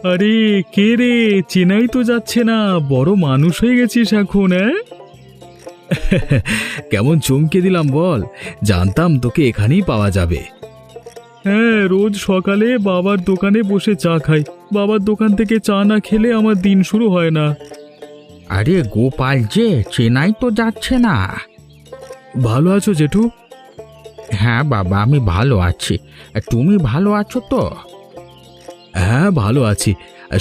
আরে কে রে? চেনাই তো যাচ্ছে না, বড় মানুষ হয়ে গেছিস এখন। কেমন চমকে দিলাম বল, জানতাম তোকে এখানেই পাওয়া যাবে। হ্যাঁ, রোজ সকালে বাবার দোকানে বসে চা খাই। বাবার দোকান থেকে চা না খেলে আমার দিন শুরু হয় না। আরে গোপাল যে, চেনাই তো যাচ্ছে না। ভালো আছো জেঠু? হ্যাঁ বাবা, আমি ভালো আছি। তুমি ভালো আছো তো? হ্যাঁ, ভালো আছি।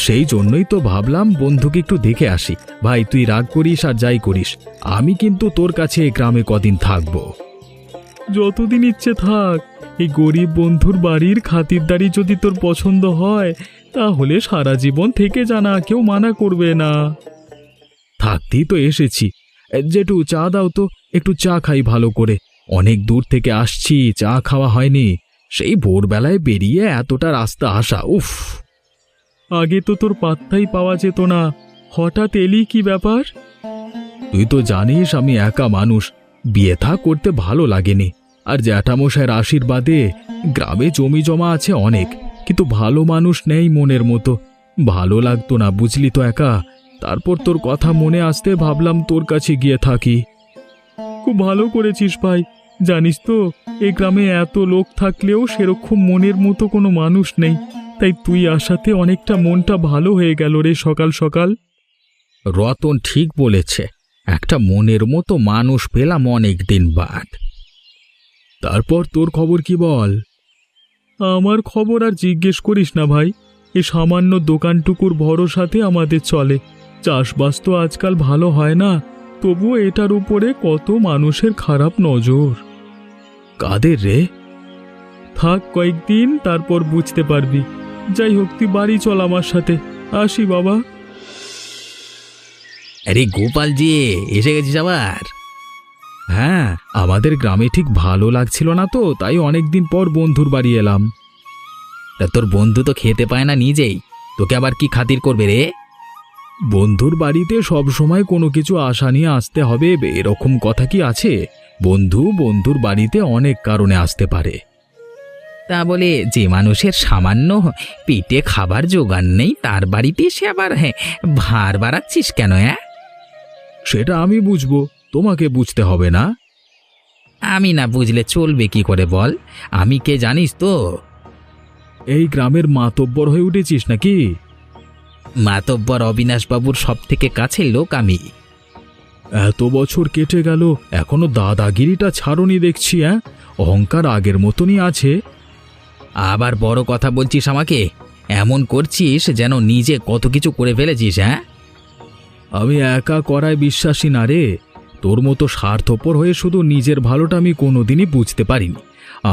সেই জন্যই তো ভাবলাম বন্ধুকে একটু দেখে আসি। ভাই, তুই রাগ করিস আর যাই করিস, আমি কিন্তু তোর কাছে এই গ্রামে কদিন থাকবো। যতদিন ইচ্ছে থাক। এই গরিব বন্ধুর বাড়ির খাতিরদারি যদি তোর পছন্দ হয়, তাহলে সারা জীবন থেকে জানা, কেউ মানা করবে না। থাকতেই তো এসেছি। জেঠু, চা দাও তো, একটু চা খাই ভালো করে। অনেক দূর থেকে আসছি, চা খাওয়া হয়নি। সেই ভোরবেলায় বেরিয়ে এতটা রাস্তা আসা, উফ। আগে তো তোর পাত্তাই পাওয়া যেত না, হঠাৎ এলি, কি ব্যাপার? তুই তো জানিস আমি একা মানুষ, বিয়ে থা করতে ভালো লাগেনি। আর জ্যাঠামশাইয়ের আশীর্বাদে গ্রামে জমি জমা আছে অনেক, কিন্তু ভালো মানুষ নেই মনের মতো। ভালো লাগতো না, বুঝলি তো, একা। তারপর তোর কথা মনে আসতে ভাবলাম তোর কাছে গিয়ে থাকি। খুব ভালো করেছিস ভাই। জানিস তো, এই গ্রামে এত লোক থাকলেও সেরকম মনের মতো কোনো মানুষ নেই। তাই তুই আসাতে অনেকটা মনটা ভালো হয়ে গেল রে সকাল সকাল। রতন ঠিক বলেছে, একটা মনের মতো মানুষ পেলাম অনেক দিন বাদ। তারপর তোর খবর কি বল? আমার খবর আর জিজ্ঞেস করিস না ভাই। এ সামান্য দোকানটুকুর ভরসাতে আমাদের চলে। চাষবাস তো আজকাল ভালো হয় না, তবুও এটার উপরে কত মানুষের খারাপ নজর। কাদের রে? থাক কয়েকদিন, তারপর বুঝতে পারবি। যাই হোক, তুই বাড়ি চল আমার সাথে। আসি বাবা। আরে গোপাল যে, এসে গেছিস আবার? হ্যাঁ, আমাদের গ্রামে ঠিক ভালো লাগছিল না তো, তাই অনেকদিন পর বন্ধুর বাড়ি এলাম। তা তোর বন্ধু তো খেতে পায় না নিজেই, তোকে আবার কি খাতির করবে রে? বন্ধুর বাড়িতে সব সময় কোনো কিছু আশা নিয়ে আসতে হবে এরকম কথা কি আছে? বন্ধুর বাড়িতে অনেক কারণে আসতে পারে। তা বলে যে মানুষের সামান্য পেটে খাবার জোগান নেই, তার বাড়িতে সে আবার ভার বাড়াচ্ছিস কেন? সেটা আমি বুঝবো, তোমাকে বুঝতে হবে না। আমি না বুঝলে চলবে কি করে বল? আমি কে জানিস তো? এই গ্রামের মাতব্বর হয়ে উঠেছিস নাকি? মাতব্বর অবিনাশবাবুর সব থেকে কাছের লোক আমি। এত বছর কেটে গেল, এখনো দাদাগিরিটা ছাড়নি দেখছি। অহংকার আগের মতনই আছে। আবার বড় কথা বলছিস আমাকে? এমন করছিস যেন নিজে কত কিছু করে ফেলেছিস। আমি একা করায় বিশ্বাসী না রে। তোর মতো স্বার্থপর হয়ে শুধু নিজের ভালোটা আমি কোনোদিনই বুঝতে পারিনি।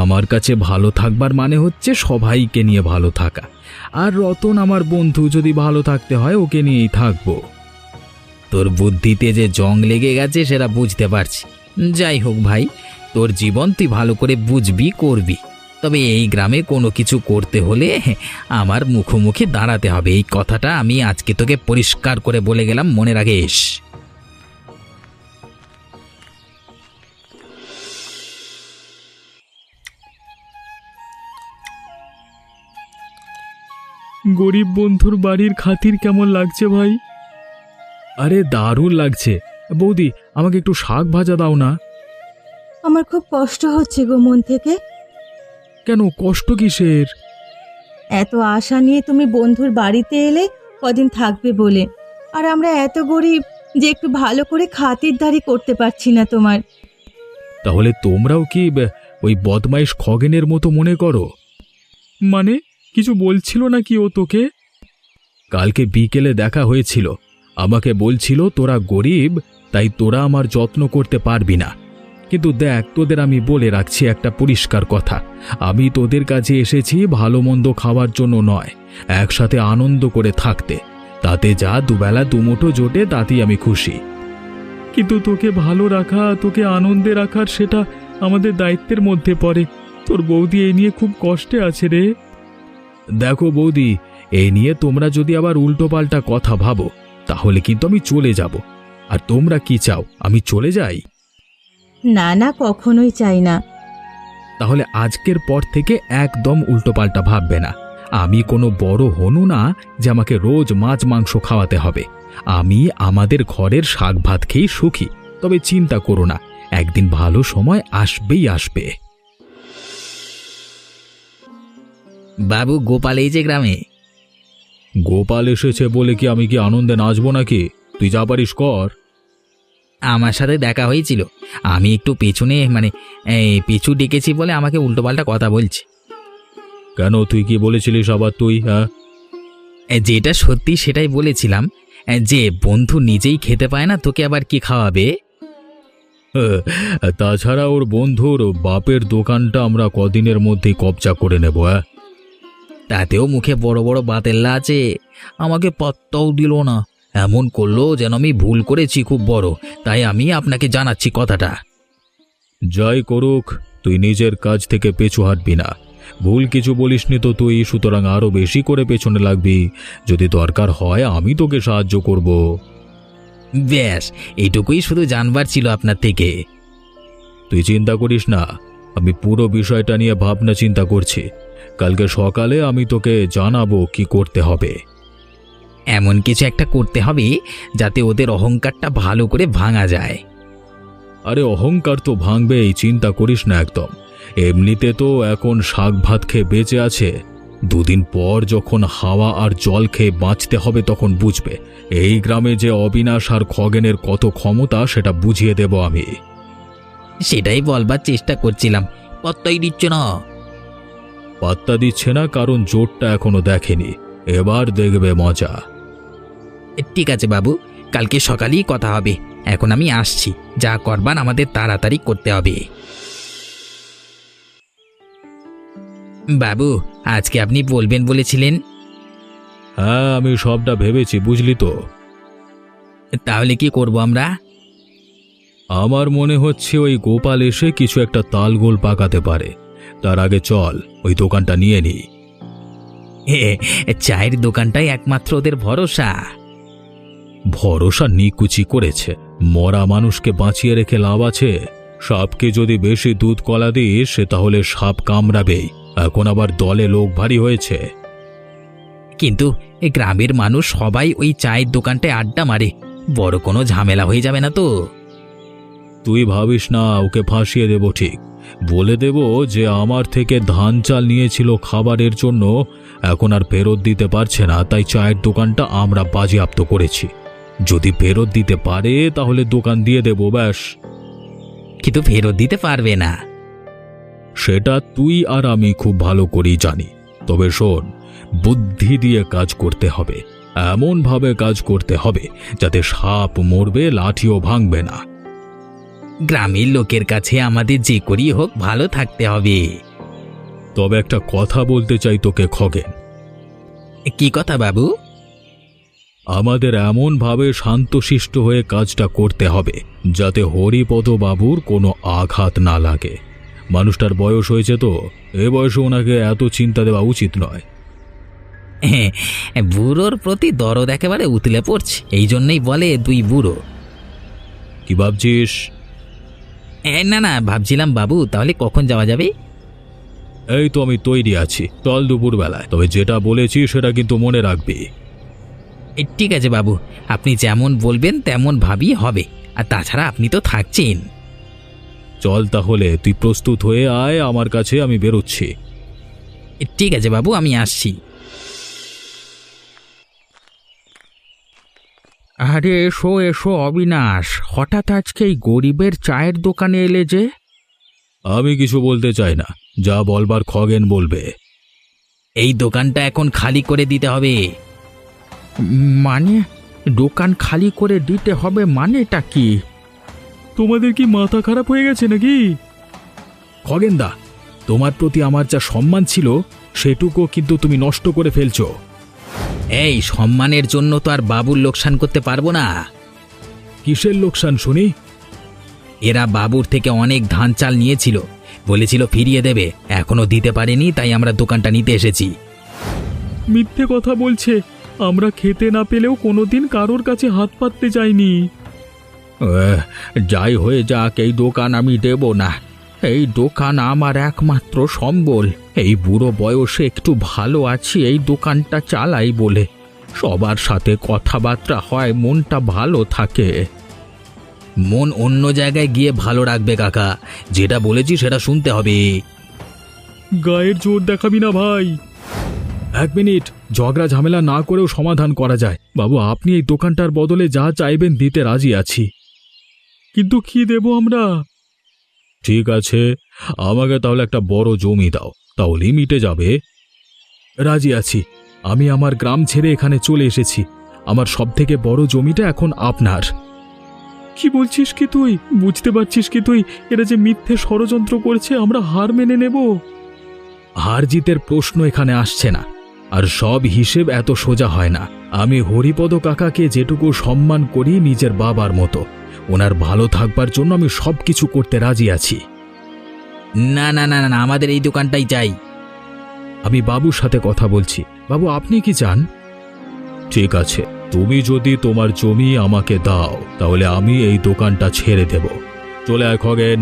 আমার কাছে ভালো থাকবার মানে হচ্ছে সবাইকে নিয়ে ভালো থাকা। আর রতন আমার বন্ধু, যদি ভালো থাকতে হয় ওকে নিয়েই থাকবো। তোর বুদ্ধিতে যে জং লেগে গেছে সেটা বুঝতে পারছি। যাই হোক ভাই, তোর জীবন তুই ভালো করে বুঝবি, করবি। তবে এই গ্রামে কোনো কিছু করতে হলে আমার মুখোমুখি দাঁড়াতে হবে, এই কথাটা আমি আজকে তোকে পরিষ্কার করে বলে গেলাম, মনে রাখিস। গরিব বন্ধুর বাড়ির খাতির কেমন লাগছে ভাই? আরে দারুণ লাগছে। বৌদি, আমাকে একটু শাক ভাজা দাও না। আমার খুব কষ্ট হচ্ছে গো মন থেকে। কেন, কষ্ট কিসের? এত আশা নিয়ে তুমি বন্ধুর বাড়িতে এলে কদিন থাকবে বলে, আর আমরা এত গরিব যে একটু ভালো করে খাতিরদারি করতে পারছি না তোমার। তাহলে তোমরাও কি ওই বদমাইশ খগেনের মতো মনে করো? মানে, কিছু বলছিল নাকি ও তোকে? কালকে বিকেলে দেখা হয়েছিল, আমাকে বলছিল তোরা গরিব, তাই তোরা আমার যত্ন করতে পারবি না। কিন্তু দেখ, তোদের আমি বলে রাখছি একটা পরিষ্কার কথা, আমি তোদের কাছে এসেছি ভালো মন্দ খাওয়ার জন্য নয়, একসাথে আনন্দ করে থাকতে। তাতে যা দুবেলা দুমুঠো জোটে তাতেই আমি খুশি। কিন্তু তোকে ভালো রাখা, তোকে আনন্দে রাখার, সেটা আমাদের দায়িত্বের মধ্যে পড়ে। তোর বৌদি এই নিয়ে খুব কষ্টে আছে রে। দেখো বৌদি, এই নিয়ে তোমরা যদি আবার উল্টোপাল্টা কথা ভাবো, তাহলে কিন্তু আমি চলে যাব। আর তোমরা কি চাও, আমি চলে যাই? না না, কখনোই চাই না। তাহলে আজকের পর থেকে একদম উল্টোপাল্টা ভাববে না। আমি কোনো বড় হনু না যে আমাকে রোজ মাছ মাংস খাওয়াতে হবে। আমি আমাদের ঘরের শাক ভাত খেয়ে সুখী। তবে চিন্তা করো না, একদিন ভালো সময় আসবেই আসবে। বাবু, গোপাল এই যে গ্রামে। গোপাল এসেছে বলে কি আমি কি আনন্দে নাচবো নাকি? তুই যা পারিস কর। আমার সাথে দেখা হয়েছিল, আমি একটু পেছনে পিছু ডেকেছি বলে আমাকে উল্টোপাল্টা কথা বলছে। কেন, তুই কি বলেছিলিস আবার তুই? হ্যাঁ, যেটা সত্যি সেটাই বলেছিলাম, যে বন্ধু নিজেই খেতে পায় না, তোকে আবার কি খাওয়াবে? তাছাড়া ওর বন্ধুর বাপের দোকানটা আমরা কদিনের মধ্যেই কবজা করে নেব। তাতেও মুখে বড় বড় বাতেল্লা আছে, আমাকে পাত্তাও দিল না। এমন করলো যেন আমি ভুল করেছি খুব বড়। তাই আমি আপনাকে জানাচ্ছি কথাটা। যাই করুক, তুই নিজের কাজ থেকে পেছু হাঁটবি না। ভুল কিছু বলিসনি তো তুই, সুতরাং আরো বেশি করে পেছনে লাগবি। যদি দরকার হয় আমি তোকে সাহায্য করব। ব্যাস, এইটুকুই শুধু জানবার ছিল আপনার থেকে। তুই চিন্তা করিস না, আমি পুরো বিষয়টা নিয়ে ভাবনা চিন্তা করছি। কালকে সকালে আমি তোকে জানাবো কি করতে হবে। এমন কিছু একটা করতে হবে যাতে ওদের অহংকারটা ভালো করে ভাঙা যায়। আরে অহংকার তো ভাঙবেই, চিন্তা করিস না একদম। এমনিতে তো এখন শাক ভাত খেয়ে বেঁচে আছে। দুদিন পর যখন হাওয়া আর জল খেয়ে বাঁচতে হবে তখন বুঝবে এই গ্রামে যে অবিনাশ আর খগেনের কত ক্ষমতা, সেটা বুঝিয়ে দেব আমি। সেটাই বলবার চেষ্টা করছিলাম, পাত্তাই দিচ্ছে না। পাত্তা দিচ্ছে না কারণ জোরটা এখনো দেখেনি, এবার দেখবে মজা। ঠিক আছে বাবু, কালকে সকালেই কথা হবে। এখন আমি আসছি, যা করবার আমাদের তাড়াতাড়ি করতে হবে। বাবু, আজকে আপনি বলবেন বলেছিলেন। হ্যাঁ, আমি সবটা ভেবেছি, বুঝলি তো। তাহলে কি করব আমরা? আমার মনে হচ্ছে ওই গোপাল এসে কিছু একটা তালগোল পাকাতে পারে। তার আগে চল ওই দোকানটা নিয়ে নি। চায়ের দোকানটাই একমাত্র ওদের ভরসা। ভরসা নিকুচি করেছে। মরা মানুষকে বাঁচিয়ে রেখে লাভ আছে? সাপকে যদি বেশি দুধ কলা দিস সে তাহলে সাপ কামড়াবেই। এখন আবার দলে লোক ভারী হয়েছে। কিন্তু এই গ্রামের মানুষ সবাই ওই চায়ের দোকানটায় আড্ডা মারে, বড় কোনো ঝামেলা হয়ে যাবে না তো? তুই ভাবিস না, ওকে ফাঁসিয়ে দেব ঠিক। বলে দেব যে আমার থেকে ধান চাল নিয়েছিল খাবারের জন্য, এখন আর ফেরত দিতে পারছে না, তাই চায়ের দোকানটা আমরা বাজেয়াপ্ত করেছি। যদি ফেরত দিতে পারে তাহলে দোকান দিয়ে দেব, ব্যাস। কিন্তু ফেরত দিতে পারবে না। সেটা তুই আর আমি খুব ভালো করেই জানি। তবে শোন, বুদ্ধি দিয়ে কাজ করতে হবে। এমনভাবে কাজ করতে হবে যাতে সাপ মরবে, লাঠিও ভাঙবে না। গ্রামের লোকের কাছে আমাদের যে করি হোক ভালো থাকতে হবে। তবে একটা কথা বলতে চাই তোকে খগেন। কি কথা বাবু? আমাদের এমনভাবে শান্তশিষ্ট হয়ে কাজটা করতে হবে যাতে হরিপদ বাবুর কোনো আঘাত না লাগে। মানুষটার বয়স হয়েছে তো, এ বয়সে ওনাকে এত চিন্তা দেওয়া উচিত নয়। বুড়োর প্রতি দরদ একেবারে উতলে পড়ছে, এই জন্যই বলে দুই বুড়ো। কি ভাবছিস? না না, ভাবছিলাম বাবু তাহলে কখন যাওয়া যাবে? এই তো আমি তৈরি আছি, চল দুপুরবেলায়। তবে যেটা বলেছি সেটা কিন্তু মনে রাখবি। ঠিক আছে বাবু, আপনি যেমন বলবেন তেমন ভাবই হবে। আর তাছাড়া আপনি তো থাকছেন। চল তাহলে, তুই প্রস্তুত হয়ে আয় আমার কাছে, আমি বেরোচ্ছি। ঠিক আছে বাবু, আমি আসছি। আরে এসো এসো অবিনাশ, হঠাৎ আজকে এই গরিবের চায়ের দোকানে এলে যে? আমি কিছু বলতে চাই না, যা বলবার খগেন বলবে। এই দোকানটা এখন খালি করে দিতে হবে। মানে দোকান খালি করে দিতে হবে মানেটা কি? তোমাদের কি মাথা খারাপ হয়ে গেছে নাকি? খগেনদা, তোমার প্রতি আমার যা সম্মান ছিল সেটুকু কিন্তু তুমি নষ্ট করে ফেলছো। এই সম্মানের জন্য তো আর বাবুর লোকসান করতে পারবো না। কিসের লোকসান শুনি? এরা বাবুর থেকে অনেক ধান চাল নিয়েছিল, বলেছিল ফিরিয়ে দেবে, এখনো দিতে পারেনি, তাই আমরা দোকানটা নিতে এসেছি। মিথ্যে কথা বলছে। আমরা খেতে না পেলেও কোনোদিন কারোর কাছে হাত পাততে চাইনি। যাই হয়ে যাক, এই দোকান আমি দেব না। এই দোকান আমার একমাত্র সম্বল। এই বুড়ো বয়সে একটু ভালো আছি এই দোকানটা চালাই বলে। সবার সাথে কথাবার্তা হয়, মনটা ভালো থাকে। মন অন্য জায়গায় গিয়ে ভালো রাখবে কাকা, যেটা বলেছি সেটা শুনতে হবে। গায়ের জোর দেখাবি না ভাই। 1 মিনিট, ঝগড়া ঝামেলা না করেও সমাধান করা যায়। বাবু, আপনি এই দোকানটার বদলে যা চাইবেন দিতে রাজি আছি। কিন্তু কি দেব আমরা? ঠিক আছে, আমাকে তাহলে একটা বড় জমি দাও, তাহলেই মিটে যাবে। রাজি আছি। আমি আমার গ্রাম ছেড়ে এখানে চলে এসেছি। আমার সবথেকে বড় জমিটা এখন আপনার। কি বলছিস কি তুই? বুঝতে পারছিস কি তুই এরা যে মিথ্যে ষড়যন্ত্র করছে? আমরা হার মেনে নেব? হার জিতের প্রশ্ন এখানে আসছে না। আর সব হিসেব এত সোজা হয় না। আমি হরিপদ কাকাকে যেটুকু সম্মান করি নিজের বাবার মতো, ওনার ভালো থাকবার জন্য আমি সবকিছু করতে রাজি আছি। না না না না, আমাদের এই দোকানটাই চাই। আমি বাবুর সাথে কথা বলছি। বাবু, আপনি কি চান? ঠিক আছে, তুমি যদি তোমার জমি আমাকে দাও তাহলে আমি এই দোকানটা ছেড়ে দেব। চলে আয় খগেন।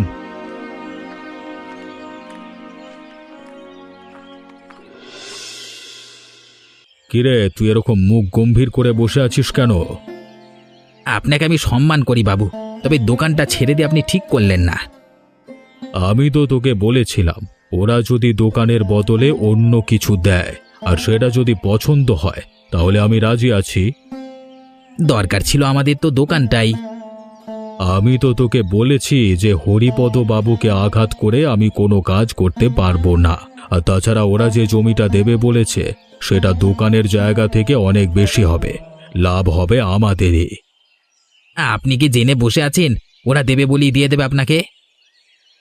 কিরে, তুই এরকম মুখ গম্ভীর করে বসে আছিস কেন? আপনাকে আমি সম্মান করি বাবু, তবে দোকানটা ছেড়ে দিয়ে আপনি ঠিক করলেন না। আমি তো তোকে বলেছিলাম, ওরা যদি দোকানের বদলে অন্য কিছু দেয় আর সেটা যদি পছন্দ হয় তাহলে আমি রাজি আছি। দরকার ছিল আমাদের তো দোকানটাই। আমি তো তোকে বলেছি যে হরিপদ বাবুকে আঘাত করে আমি কোনো কাজ করতে পারবো না। আর তাছাড়া ওরা যে জমিটা দেবে বলেছে সেটা দোকানের জায়গা থেকে অনেক বেশি হবে, লাভ হবে আমাদেরই। আপনি কি জেনে বসে আছেন ওরা দেবে বলেই দিয়ে দেবে আপনাকে?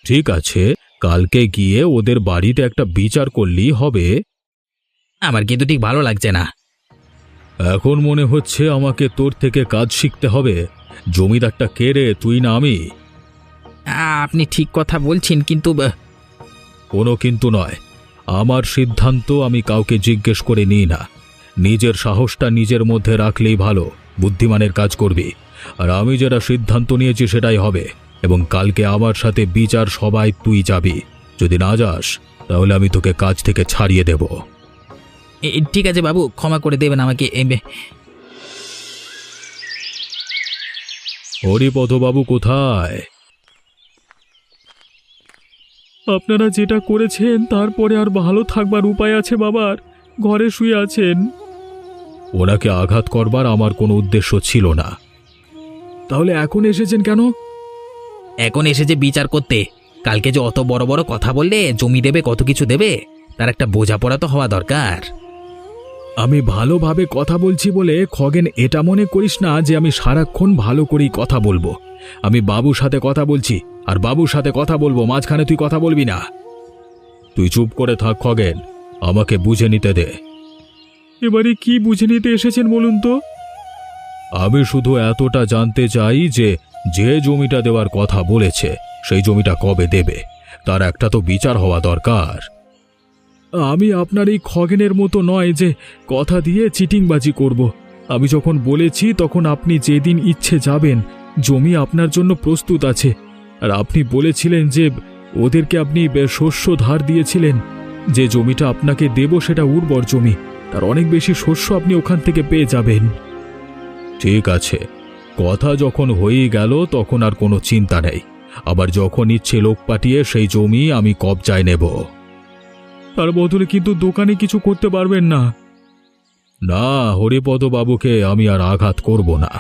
ঠিক আছে, কালকে গিয়ে ওদের বাড়িতে একটা বিচার করলেই হবে। আমার কিন্তু ঠিক ভালো লাগছে না। এখন মনে হচ্ছে আমাকে তোর থেকে কাজ শিখতে হবে। জমিদারটা কে রে, তুই না আমি? আপনি ঠিক কথা বলছেন, কিন্তু কোনো কিন্তু নয়। আমার সিদ্ধান্ত আমি কাউকে জিজ্ঞেস করে নিই না। নিজের সাহসটা নিজের মধ্যে রাখলেই ভালো, বুদ্ধিমানের কাজ করবি। আর আমি যেটা সিদ্ধান্ত নিয়েছি সেটাই হবে। এবং কালকে আমার সাথে বিচার সভায় তুই যাবি। যদি না যাস তাহলে আমি তোকে কাজ থেকে ছাড়িয়ে দেব। ঠিক আছে বাবু, ক্ষমা করে দেবেন আমাকে। হরিপদবাবু কোথায়? আপনারা যেটা করেছেন তারপরে আর ভালো থাকবার উপায় আছে বাবার? ঘরে শুয়ে আছেন। ওনাকে আঘাত করবার আমার কোনো উদ্দেশ্য ছিল না। তাহলে এখন এসেছেন কেন? এখন এসেছে বিচার করতে। কালকে যে অত বড় বড় কথা বললে, জমি দেবে, কত কিছু দেবে, তার একটা বোঝাপড়া তো হওয়া দরকার। আমি ভালোভাবে কথা বলছি বলে খগেন এটা মনে করিস না যে আমি সারাক্ষণ ভালো করেই কথা বলবো। আমি বাবুর সাথে কথা বলছি আর বাবুর সাথে কথা বলবো, মাঝখানে তুই কথা বলবি না। তুই চুপ করে থাক খগেন, আমাকে বুঝে নিতে দে। এবারে কি বুঝে নিতে এসেছেন বলুন তো? আমি শুধু এতটা জানতে চাই যে যে জমিটা দেওয়ার কথা বলেছে সেই জমিটা কবে দেবে, তার একটা তো বিচার হওয়া দরকার। আমি আপনার এই খগেনের মতো নয় যে কথা দিয়ে চিটিংবাজি করব। আমি যখন বলেছি তখন আপনি যেদিন ইচ্ছে যাবেন, জমি আপনার জন্য প্রস্তুত আছে। আর আপনি বলেছিলেন যে ওদেরকে আপনি শস্য ধার দিয়েছিলেন। যে জমিটা আপনাকে দেব সেটা উর্বর জমি, তার অনেক বেশি শস্য আপনি ওখান থেকে পেয়ে যাবেন। ঠিক আছে, কথা যখন হয়েই গেল তখন আর কোনো চিন্তা নেই। আবার যখন ইচ্ছে লোক পাঠিয়ে সেই জমি আমি কবজায় নেব। তার বদলে কিন্তু দোকানে কিছু করতে পারবেন না। না, হরিপদ বাবুকে আমি আর আঘাত করব না।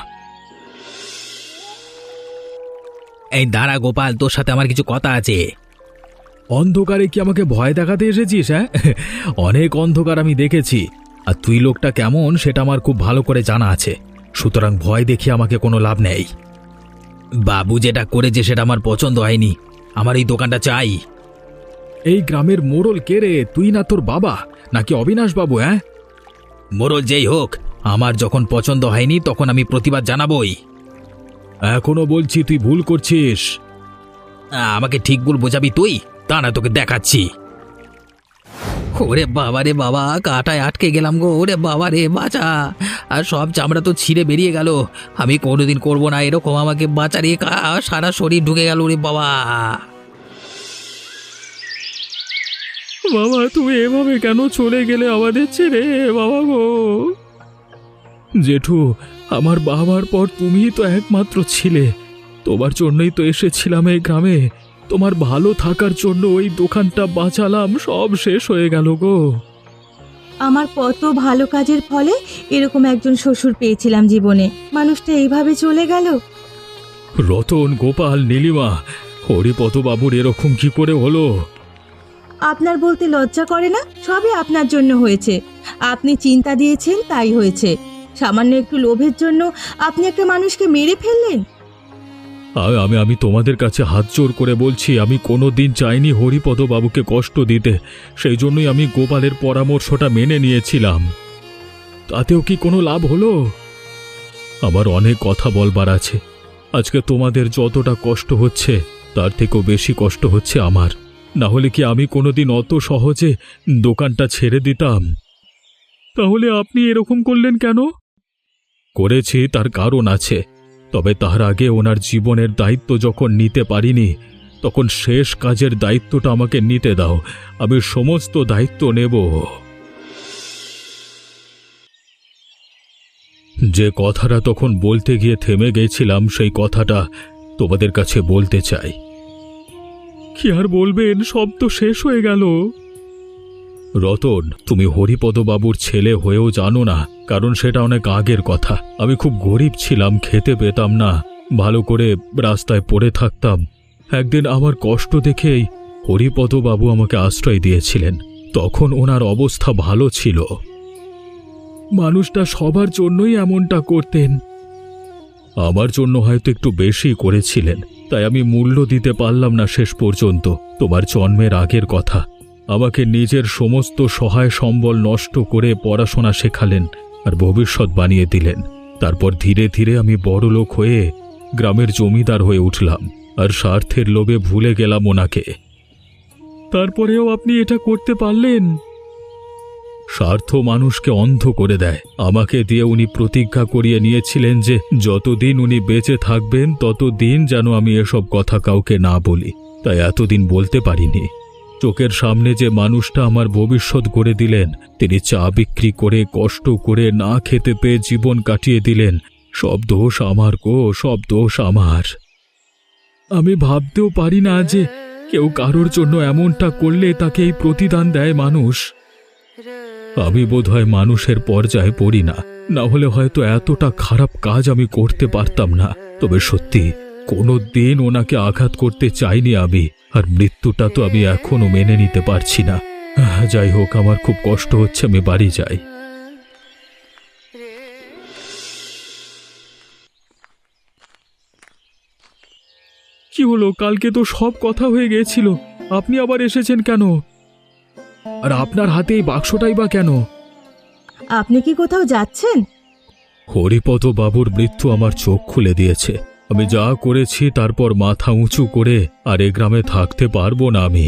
এই দাঁড়া গোপাল, তোর সাথে আমার কিছু কথা আছে। অন্ধকারে কি আমাকে ভয় দেখাতে এসেছিস? হ্যাঁ, অনেক অন্ধকার আমি দেখেছি। আর তুই লোকটা কেমন সেটা আমার খুব ভালো করে জানা আছে। সুতরাং ভয় দেখিয়ে আমাকে কোনো লাভ নেই। বাবু যেটা করেছে সেটা আমার পছন্দ হয়নি। আমার এই দোকানটা চাই। এই গ্রামের মোড়ল কে রে, তুই না তোর বাবা নাকি অবিনাশ বাবু? হ্যাঁ, মোড়ল যেই হোক, আমার যখন পছন্দ হয়নি তখন আমি প্রতিবাদ জানাবই। এখনো বলছি তুই ভুল করছিস। আমাকে ঠিক ভুল বোঝাবি তুই? তা না, তোকে দেখাচ্ছি। ওরে বাবা রে বাবা, কাটায় আটকে গেলাম গো। ওরে বাবা রে, বাঁচা। আর সব চামড়া তো ছিঁড়ে বেরিয়ে গেল। আমি কোনোদিন করবো না এরকম, আমাকে বাঁচা রে। সারা শরীর ঢুকে গেল। ওরে বাবা। বাবা, তুমি এভাবে কেন চলে গেলে আমাদের ছেড়ে? বাবা গো, জেঠু, আমার বাবার পর তুমিই তো একমাত্র ছিলে। তোমার জন্যই তো এসেছিলাম এই গ্রামে। তোমার ভালো থাকার জন্য ওই দোকানটা বাঁচালাম, সব শেষ হয়ে গেল গো। আমার কত ভালো কাজের ফলে এরকম একজন শ্বশুর পেয়েছিলাম জীবনে, মানুষটা এইভাবে চলে গেল। রতন, গোপাল, নীলিমা, হরিপদ বাবুর এরকম কি করে হলো? আপনার বলতে লজ্জা করে না? সবই আপনার জন্য হয়েছে। আপনি চিন্তা দিয়েছেন, তাই হয়েছে। সামান্য একটু লোভের জন্য আপনি একটা মানুষকে মেরে ফেললেন। আমি আমি তোমাদের কাছে হাত জোর করে বলছি, আমি কোনোদিন চাইনি হরিপদ বাবুকে কষ্ট দিতে। সেই জন্যই আমি গোপালের পরামর্শটা মেনে নিয়েছিলাম। তাতেও কি কোনো লাভ হলো? আমার অনেক কথা বলবার আছে। আজকে তোমাদের যতটা কষ্ট হচ্ছে তার থেকেও বেশি কষ্ট হচ্ছে আমার। না হলে কি আমি কোনোদিন অত সহজে দোকানটা ছেড়ে দিতাম? তাহলে আপনি এরকম করলেন কেন? করেছি, তার কারণ আছে। তবে তার আগে ওনার জীবনের দায়িত্ব যখন নিতে পারিনি, তখন শেষ কাজের দায়িত্বটা আমাকে নিতে দাও। আমি সমস্ত দায়িত্ব নেব। যে কথাটা তখন বলতে গিয়ে থেমে গেছিলাম, সেই কথাটা তোমাদের কাছে বলতে চাই। কি আর বলবেন, সব তো শেষ হয়ে গেল। রতন, তুমি হরিপদ বাবুর ছেলে হয়েও জানো না, কারণ সেটা অনেক আগের কথা। আমি খুব গরিব ছিলাম, খেতে পেতাম না, ভালো করে রাস্তায় পড়ে থাকতাম। একদিন আমার কষ্ট দেখেই হরিপদ বাবু আমাকে আশ্রয় দিয়েছিলেন। তখন ওনার অবস্থা ভালো ছিল। মানুষটা সবার জন্যই এমনটা করতেন। আমার জন্য হয়তো একটু বেশি করেছিলেন, তাই আমি মূল্য দিতে পারলাম না শেষ পর্যন্ত। তোমার জন্মের আগের কথা। আমাকে নিজের সমস্ত সহায় সম্বল নষ্ট করে পড়াশোনা শেখালেন আর ভবিষ্যৎ বানিয়ে দিলেন। তারপর ধীরে ধীরে আমি বড়লোক হয়ে গ্রামের জমিদার হয়ে উঠলাম, আর স্বার্থের লোভে ভুলে গেলাম ওনাকে। তারপরেও আপনি এটা করতে পারলেন? স্বার্থ মানুষকে অন্ধ করে দেয়। আমাকে দিয়ে উনি প্রতিজ্ঞা করিয়ে নিয়েছিলেন যে যতদিন উনি বেঁচে থাকবেন ততদিন যেন আমি এসব কথা কাউকে না বলি। তাই এতদিন বলতে পারিনি। চোখের সামনে যে মানুষটা আমার ভবিষ্যৎ গড়ে দিলেন, তিনি চা বিক্রি করে কষ্ট করে না খেতে পেয়ে জীবন কাটিয়ে দিলেন। সব দোষ আমার গো, সব দোষ আমার। আমি ভাবতেও পারি না যে কেউ কারোর জন্য এমনটা করলে তাকে এই প্রতিদান দেয় মানুষ। আমি বোধহয় মানুষের পর্যায়ে পড়ি না, না হলে হয়তো এতটা খারাপ কাজ আমি করতে পারতাম না। তবে সত্যি কোনো দিন ওনাকে আঘাত করতে চাইনি আমি, আর মৃত্যুটা তো আমি এখনো মেনে নিতে পারছি না। যাই হোক, আমার খুব কষ্ট হচ্ছে, আমি বাড়ি যাই। কি হলো? কালকে তো সব কথা হয়ে গিয়েছিল, আপনি আবার এসেছেন কেন? আর আপনার হাতে এই বাক্সটাই বা কেন? আপনি কি কোথাও যাচ্ছেন? হরিপদ বাবুর মৃত্যু আমার চোখ খুলে দিয়েছে। আমি যা করেছি তারপর মাথা উঁচু করে আর এ গ্রামে থাকতে পারবো না আমি।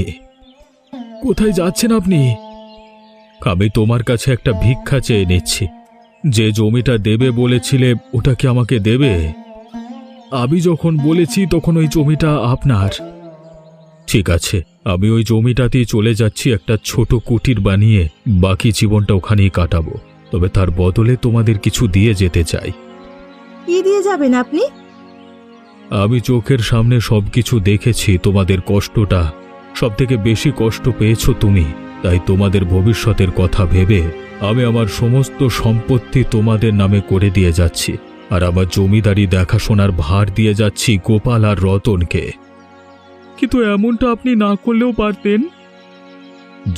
কোথায় যাচ্ছেন আপনি? আমি তোমার কাছে একটা ভিক্ষা চেয়ে নিচ্ছি। যে জমিটা দেবে বলেছিলে ওটা কি আমাকে দেবে? আমি যখন বলেছি তখন ওই জমিটা আপনার। ঠিক আছে, আমি ওই জমিটাতেই চলে যাচ্ছি, একটা ছোট কুটির বানিয়ে বাকি জীবনটা ওখানেই কাটাবো। তবে তার বদলে তোমাদের কিছু দিয়ে যেতে চাই। কি দিয়ে যাবেন আপনি? আমি চোখের সামনে সবকিছু দেখেছি। তোমাদের কষ্টটা সবথেকে বেশি কষ্ট পেয়েছো তুমি, তাই তোমাদের ভবিষ্যতের কথা ভেবে আমি আমার সমস্ত সম্পত্তি তোমাদের নামে করে দিয়ে যাচ্ছি, আর আমার জমিদারি দেখাশোনার ভার দিয়ে যাচ্ছি গোপাল আর রতনকে। কিন্তু এমনটা আপনি না করলেও পারতেন।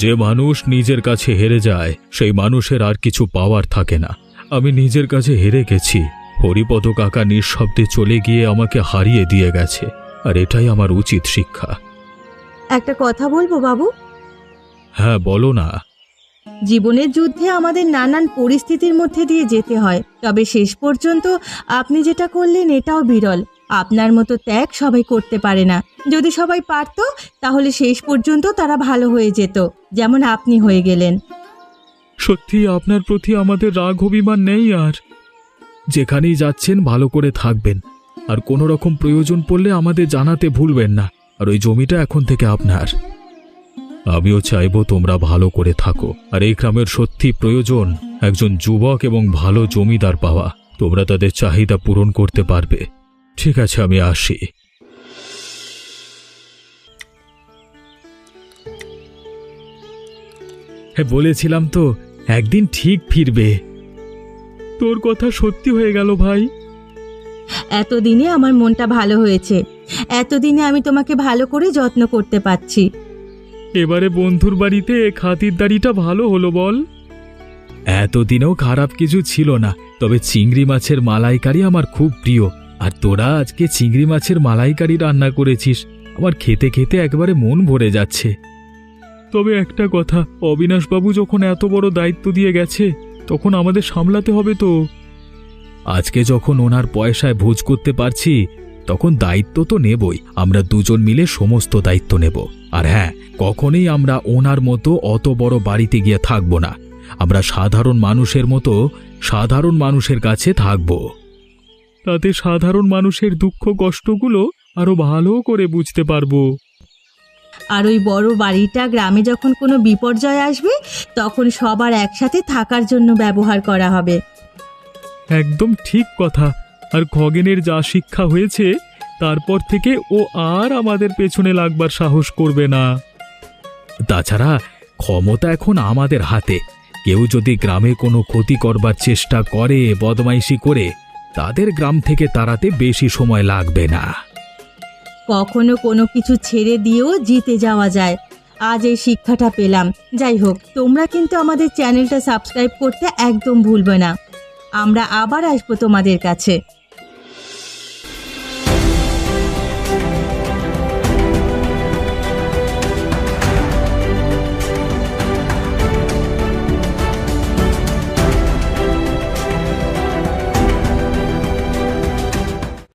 যে মানুষ নিজের কাছে হেরে যায় সেই মানুষের আর কিছু পাওয়ার থাকে না। আমি নিজের কাছে হেরে গেছি। হরিপদ কাকা নিঃশব্দে চলে গিয়ে আমাকে হারিয়ে দিয়ে গেছে, আর এটাই আমার উচিত শিক্ষা। একটা কথা বলবো বাবু? হ্যাঁ, বলো না। জীবনের যুদ্ধে আমাদের নানান পরিস্থিতির মধ্যে দিয়ে যেতে হয়, তবে শেষ পর্যন্ত আপনি যেটা করলেন এটাও বিরল। আপনার মতো ত্যাগ সবাই করতে পারে না। যদি সবাই পারত তাহলে শেষ পর্যন্ত তারা ভালো হয়ে যেত, যেমন আপনি হয়ে গেলেন। সত্যি আপনার প্রতি আমাদের রাগ অভিমান নেই। আর যেখানেই যাচ্ছেন ভালো করে থাকবেন, আর কোনো রকম প্রয়োজন পড়লে আমাদের জানাতে ভুলবেন না। আর ওই জমিটা এখন থেকে আপনার। আমিও চাইবো তোমরা ভালো করে থাকো। আর এই গ্রামের সত্যি প্রয়োজন একজন যুবক এবং ভালো জমিদার পাওয়া। তোমরা তাদের চাহিদা পূরণ করতে পারবে। ঠিক আছে, আমি আসি। হ্যাঁ, বলেছিলাম তো একদিন ঠিক ফিরবে। তোর কথা সত্যি হয়ে গেল ভাই। এতদিনে আমার মনটা ভালো হয়েছে। এতদিনে আমি তোমাকে ভালো করে যত্ন করতে পারছি। এবারে বন্ধুর বাড়িতে খাতিরদারিটা ভালো হলো বল। এতদিনেও খারাপ কিছু ছিল না, তবে চিংড়ি মাছের মালাইকারি আমার খুব প্রিয়। আর তোরা আজকে চিংড়ি মাছের মালাইকারি রান্না করেছিস, আমার খেতে খেতে একবারে মন ভরে যাচ্ছে। তবে একটা কথা, অবিনাশবাবু যখন এত বড় দায়িত্ব দিয়ে গেছে তখন আমাদের সামলাতে হবে তো। আজকে যখন ওনার পয়সায় ভোজ করতে পারছি তখন দায়িত্ব তো নেবই। আমরা দুজন মিলে সমস্ত দায়িত্ব নেব। আর হ্যাঁ, কখনোই আমরা ওনার মতো অত বড় বাড়িতে গিয়ে থাকব না। আমরা সাধারণ মানুষের মতো সাধারণ মানুষের কাছে থাকব। তাতে সাধারণ মানুষের দুঃখ কষ্টগুলো আরো ভালো করে বুঝতে পারবো। আর ওই বড় বাড়িটা গ্রামে যখন কোনো বিপর্যয় আসবে তখন সবার একসাথে থাকার জন্য ব্যবহার করা হবে। একদম ঠিক কথা। আর খগেনের যা শিক্ষা হয়েছে তারপর থেকে ও আর আমাদের পেছনে লাগবার সাহস করবে না। তাছাড়া ক্ষমতা এখন আমাদের হাতে। কেউ যদি গ্রামে কোনো ক্ষতি করবার চেষ্টা করে, বদমাইশি করে, তাদের গ্রাম থেকে তাড়াতে বেশি সময় লাগবে না। কখনো কোনো কিছু ছেড়ে দিয়েও জিতে যাওয়া যায়। আজ এই শিক্ষাটা পেলাম। যাই হোক, তোমরা কিন্তু আমাদের চ্যানেলটা সাবস্ক্রাইব করতে একদম ভুলবে না। আমরা আবার আসবো তোমাদের কাছে।